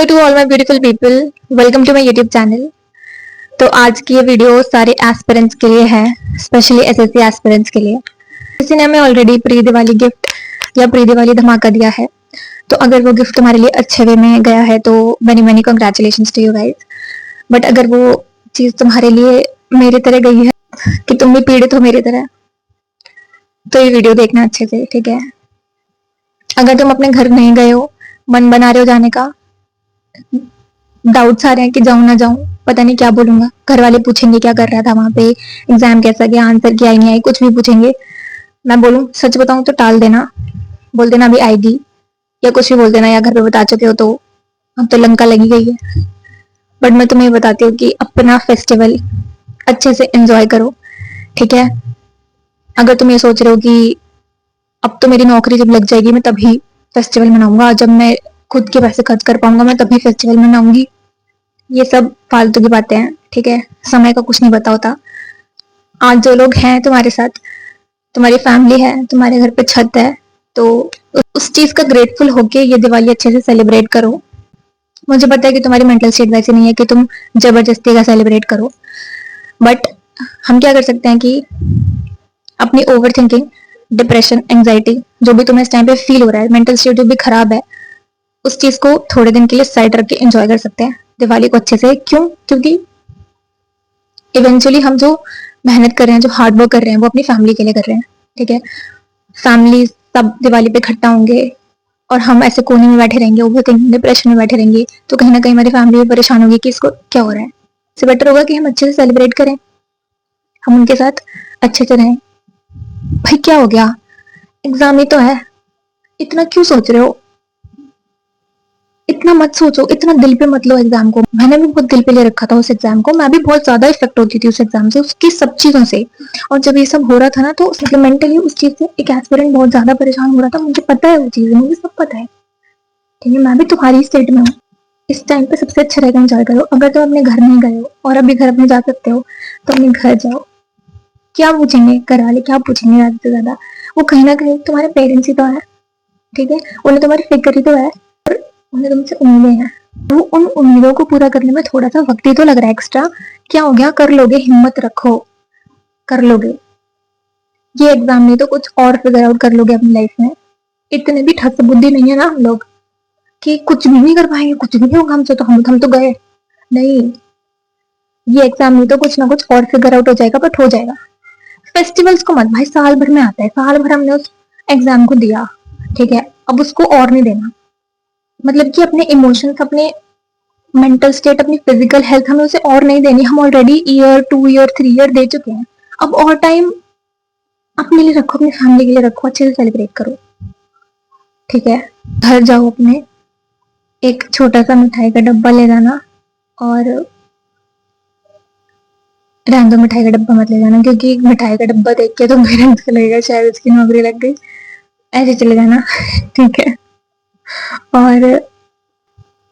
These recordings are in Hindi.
Hello to all my beautiful people, welcome to my YouTube channel. तो आज की ये वीडियो सारे एस्पिरेंट्स के लिए है, स्पेशली एसएससी एस्पिरेंट्स के लिए। किसी ने हमें ऑलरेडी प्री दिवाली गिफ्ट या प्री दिवाली धमाका दिया है, तो अगर वो गिफ्ट तुम्हारे लिए अच्छे वे में गया है तो many many congratulations to you guys. But अगर वो चीज तुम्हारे लिए मेरी तरह गई है कि तुम भी पीड़ित हो मेरी तरह, तो ये वीडियो देखना अच्छे से, ठीक है। अगर तुम अपने घर नहीं गए हो, मन बना रहे हो जाने का, डाउट्स आ रहे हैं कि जाऊं ना जाऊं, पता नहीं क्या बोलूंगा, घर वाले पूछेंगे क्या कर रहा था वहां पे, एग्जाम कैसा गया, आंसर क्या आई नहीं आई, कुछ भी पूछेंगे। मैं बोलूं सच बताऊं तो टाल देना, बोल देना अभी आएगी, या कुछ भी बोल देना, या घर पे बता चुके हो तो अब तो लंका लगी गई है। बट मैं तुम्हें बताती हूँ कि अपना फेस्टिवल अच्छे से एंजॉय करो, ठीक है। अगर तुम ये सोच रहे हो कि अब तो मेरी नौकरी जब लग जाएगी मैं तभी फेस्टिवल मनाऊंगा, जब मैं खुद के पैसे खर्च कर पाऊंगा मैं तभी फेस्टिवल मनाऊंगी, ये सब फालतू की बातें हैं, ठीक है। समय का कुछ नहीं पता होता। आज जो लोग हैं तुम्हारे साथ, तुम्हारी फैमिली है, तुम्हारे घर पे छत है, तो उस चीज का ग्रेटफुल होके ये दिवाली अच्छे से सेलिब्रेट करो। मुझे पता है कि तुम्हारी मेंटल स्टेट वैसी नहीं है कि तुम जबरदस्ती का सेलिब्रेट करो, बट हम क्या कर सकते हैं कि अपनी ओवर थिंकिंग, डिप्रेशन, एंजाइटी, जो भी तुम्हें इस टाइम पे फील हो रहा है, मेंटल स्टेट जो भी खराब है, उस चीज को थोड़े दिन के लिए साइड रख के एंजॉय कर सकते हैं दिवाली को अच्छे से। क्यों? क्योंकि इवेंचुअली हम जो मेहनत कर रहे हैं, जो हार्ड वर्क कर रहे हैं, वो अपनी फैमिली के लिए कर रहे हैं, ठीक है। फैमिली सब दिवाली पे इकट्ठा होंगे और हम ऐसे कोने में बैठे रहेंगे, ओवर थिंकिंग, डिप्रेशन में बैठे रहेंगे, तो कहीं ना कहीं हमारी फैमिली भी परेशान होगी कि इसको क्या हो रहा है। इससे बेटर होगा कि हम अच्छे से सेलिब्रेट करें, हम उनके साथ अच्छे से रहें। भाई क्या हो गया, एग्जाम ही तो है, इतना क्यों सोच रहे हो, इतना मत सोचो, इतना दिल पे मत लो एग्जाम को। मैंने भी बहुत दिल पे ले रखा था उस एग्जाम को, मैं भी बहुत ज्यादा इफेक्ट होती थी उस एग्जाम से, उसकी सब चीजों से। और जब ये सब हो रहा था ना, तो मेंटली उस चीज से एक एस्पिरेंट बहुत ज्यादा परेशान हो रहा था। मुझे पता है वो चीजें, मुझे सब पता है, ठीक है। मैं भी तुम्हारी स्टेट में हूँ। इस टाइम पे सबसे अच्छा रहेगा एंजॉय करो। अगर तुम अपने घर नहीं गए हो और अभी घर अपने जा सकते हो तो अपने घर जाओ। क्या पूछेंगे घर वाले, क्या पूछेंगे ज्यादा से ज्यादा? वो कहीं ना कहीं तुम्हारे पेरेंट्स ही तो है, ठीक है। उन्हें तुम्हारी फिक्र ही तो है, उन्हें तुमसे उम्मीदें हैं। वो उन उम्मीदों को पूरा करने में थोड़ा सा वक्त ही तो लग रहा है एक्स्ट्रा। क्या हो गया, कर लोगे, हिम्मत रखो, कर लोगे। ये एग्जाम नहीं तो कुछ और फिगर आउट कर लोगे अपनी लाइफ में। इतने भी ठस बुद्धि नहीं है ना हम लोग कि कुछ भी नहीं कर पाएंगे, कुछ भी नहीं होगा हमसे, तो हम तो गए नहीं। ये एग्जाम नहीं तो कुछ ना कुछ और फिगर आउट हो जाएगा, बट हो जाएगा। फेस्टिवल्स को मत भाई, साल भर में आता है, साल भर हमने उस एग्जाम को दिया, ठीक है। अब उसको और नहीं देना, मतलब कि अपने इमोशंस, अपने मेंटल स्टेट, अपनी फिजिकल हेल्थ हमें उसे और नहीं देनी। हम ऑलरेडी ईयर 2 ईयर 3 ईयर दे चुके हैं। अब और टाइम अपने लिए रखो, अपनी फैमिली के लिए रखो, अच्छे से सेलिब्रेट करो, ठीक है। घर जाओ अपने, एक छोटा सा मिठाई का डब्बा ले जाना, और रहने दो मिठाई का डब्बा मत ले जाना, क्योंकि मिठाई का डब्बा देख के तो पेरेंट्स को लगेगा शायद उसकी नौकरी लग गई, ऐसे चले जाना ठीक है। और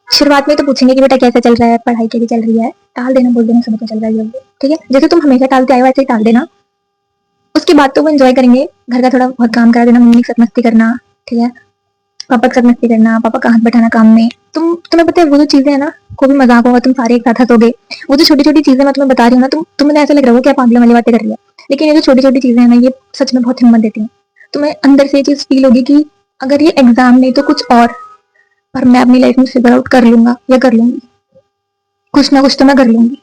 शुरुआत में तो पूछेंगे कि बेटा कैसा चल रहा है, पढ़ाई कैसी चल रही है, टाल देना, बोल देना सब अच्छा चल रहा है, ठीक है। जैसे तुम हमेशा टालते आए वैसे ही टाल देना। उसके बाद तो वो एंजॉय करेंगे, घर का थोड़ा बहुत काम करा देना, मम्मी के साथ मस्ती करना, ठीक है। पापा के साथ मस्ती करना, पापा का हाथ बैठाना काम में। तुम्हें पता है वो जो चीजें है ना, कोई भी मजाक होगा तुम सारे एक साथ हंसोगे। वो जो छोटी छोटी चीजें मैं तुम्हें बता रही हूँ ना, तुम्हें ऐसा लग रहा होगा क्या पागलों वाली बातें कर रही है, लेकिन ये जो छोटी छोटी चीजें है ना, ये सच में बहुत हिम्मत देती हैं। तुम्हें अंदर से ये चीज फील होगी कि अगर ये एग्जाम नहीं तो कुछ और, पर मैं अपनी लाइफ में फिगर आउट कर लूंगा या कर लूंगी, कुछ ना कुछ तो मैं कर लूंगी।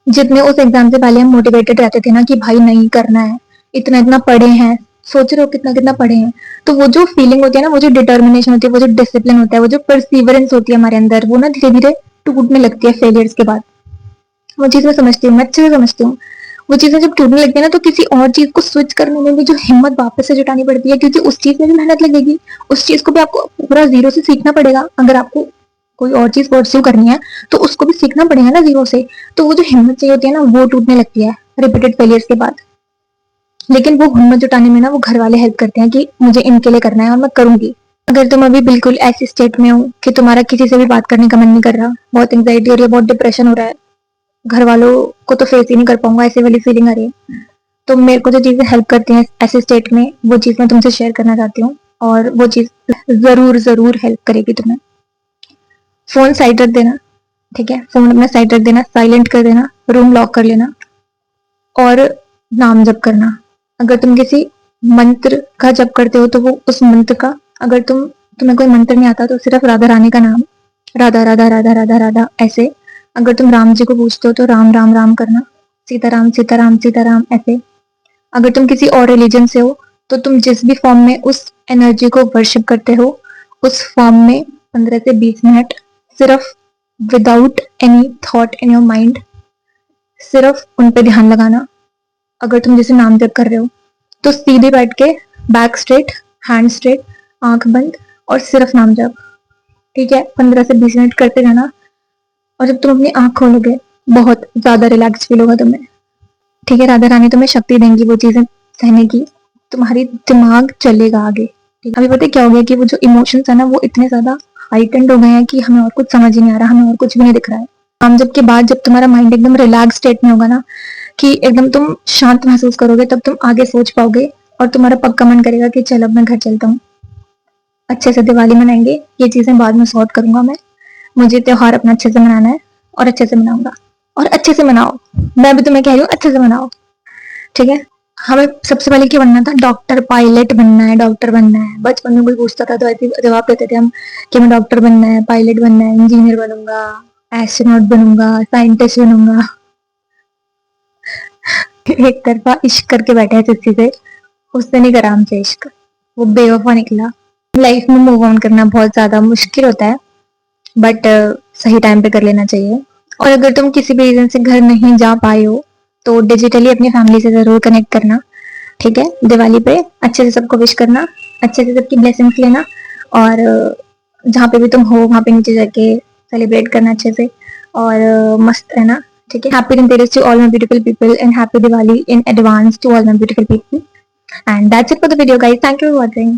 जितने उस एग्जाम से पहले हम मोटिवेटेड रहते थे ना कि भाई नहीं करना है, इतना इतना पढ़े हैं, सोच रहे हो कितना कितना पढ़े हैं, तो वो जो फीलिंग होती है ना, वो जो डिटर्मिनेशन होती है, वो जो डिसिप्लिन होता है, वो जो परसिवरेंस होती है हमारे अंदर, वो ना धीरे धीरे टूटने लगती है फेलियर्स के बाद। वो चीज मैं समझती हूँ, मैं अच्छे से समझती हूँ। वो चीजें जब टूटने लगती है ना, तो किसी और चीज को स्विच करने में भी जो हिम्मत वापस से जुटानी पड़ती है, क्योंकि उस चीज में भी मेहनत लगेगी, उस चीज को भी आपको पूरा जीरो से सीखना पड़ेगा। अगर आपको कोई और चीज परस्यू करनी है तो उसको भी सीखना पड़ेगा ना जीरो से। तो वो जो हिम्मत चाहिए होती है ना, वो टूटने लगती है रिपीटेड फेलियर्स के बाद। लेकिन वो हिम्मत जुटाने में ना वो घर वाले हेल्प करते हैं कि मुझे इनके लिए करना है और मैं करूंगी। अगर तुम अभी बिल्कुल ऐसी स्टेट में हो कि तुम्हारा किसी से भी बात करने का मन नहीं कर रहा, बहुत एंग्जाइटी हो रही है, बहुत डिप्रेशन हो रहा है, घर वालों को तो फेस ही नहीं कर पाऊंगा ऐसे वाली फीलिंग आ रही है, तो मेरे को जो चीजें हेल्प करती हैं ऐसे स्टेट में, वो चीज मैं तुमसे शेयर करना चाहती हूँ, और वो चीज जरूर जरूर हेल्प करेगी तुम्हें। फोन साइड रख देना, ठीक है, फोन अपना साइड रख देना, साइलेंट कर देना, रूम लॉक कर लेना और नाम जप करना। अगर तुम किसी मंत्र का जप करते हो तो वो उस मंत्र का, अगर तुम्हें कोई मंत्र नहीं आता तो सिर्फ राधा रानी का नाम, राधा राधा राधा राधा राधा ऐसे। अगर तुम राम जी को पूछते हो तो राम राम राम करना, सीताराम सीताराम सीताराम ऐसे। अगर तुम किसी और रिलीजन से हो तो तुम जिस भी फॉर्म में उस एनर्जी को वर्शिप करते हो उस फॉर्म में 15 से 20 मिनट सिर्फ without any thought in your mind सिर्फ उन पे ध्यान लगाना। अगर तुम जैसे नाम जप कर रहे हो तो सीधे बैठ के बैक स्ट्रेट, हैंड स्ट्रेट, आंख बंद और सिर्फ नाम जप, ठीक है, 15 से 20 मिनट करते रहना। और जब तुम अपनी आंख खोलोगे बहुत ज्यादा रिलैक्स फील होगा तुम्हें, ठीक है। राधा रानी तुम्हें शक्ति देंगी वो चीजें सहने की, तुम्हारी दिमाग चलेगा आगे। ठीक है, अभी पता है क्या हो गया कि वो जो इमोशंस है ना वो इतने ज्यादा हाइटेंड हो गए हैं कि हमें और कुछ समझ ही नहीं आ रहा, हमें और कुछ भी नहीं दिख रहा है। नाम जप के बाद जब तुम्हारा माइंड एकदम रिलैक्स स्टेट में होगा ना, कि एकदम तुम शांत महसूस करोगे, तब तुम आगे सोच पाओगे और तुम्हारा पक्का मन करेगा कि चल अब मैं घर चलता हूँ, अच्छे से दिवाली मनाएंगे, ये चीजें बाद में सॉर्ट करूंगा मैं, मुझे त्योहार अपना अच्छे से मनाना है और अच्छे से मनाऊंगा। और अच्छे से मनाओ, मैं भी तुम्हें कह रही हूँ अच्छे से मनाओ, ठीक है। हमें सबसे पहले क्या बनना था, डॉक्टर पायलट बनना है, डॉक्टर बनना है। बचपन में कोई पूछता था तो ऐसे जवाब देते थे हम कि हमें डॉक्टर बनना है, पायलट बनना है, इंजीनियर बनूंगा, एस्ट्रोनॉट बनूंगा, साइंटिस्ट बनूंगा। एक तरफा इश्क करके बैठे हैं किसी से, उससे नहीं करा हमसे इश्क, वो बेवफा निकला। लाइफ में मूव ऑन करना बहुत ज्यादा मुश्किल होता है, बट सही टाइम पे कर लेना चाहिए। और अगर तुम किसी भी रीजन से घर नहीं जा पाए हो तो डिजिटली अपनी फैमिली से जरूर कनेक्ट करना, ठीक है। दिवाली पे अच्छे से सबको विश करना, अच्छे से सबकी ब्लेसिंग्स लेना और जहाँ पे भी तुम हो वहाँ पे नीचे जाके सेलिब्रेट करना अच्छे से और मस्त रहना, ठीक है। Happy Dhanteras to all my beautiful people and happy Diwali in advance to all my beautiful people and that's it for the video guys, thank you for watching.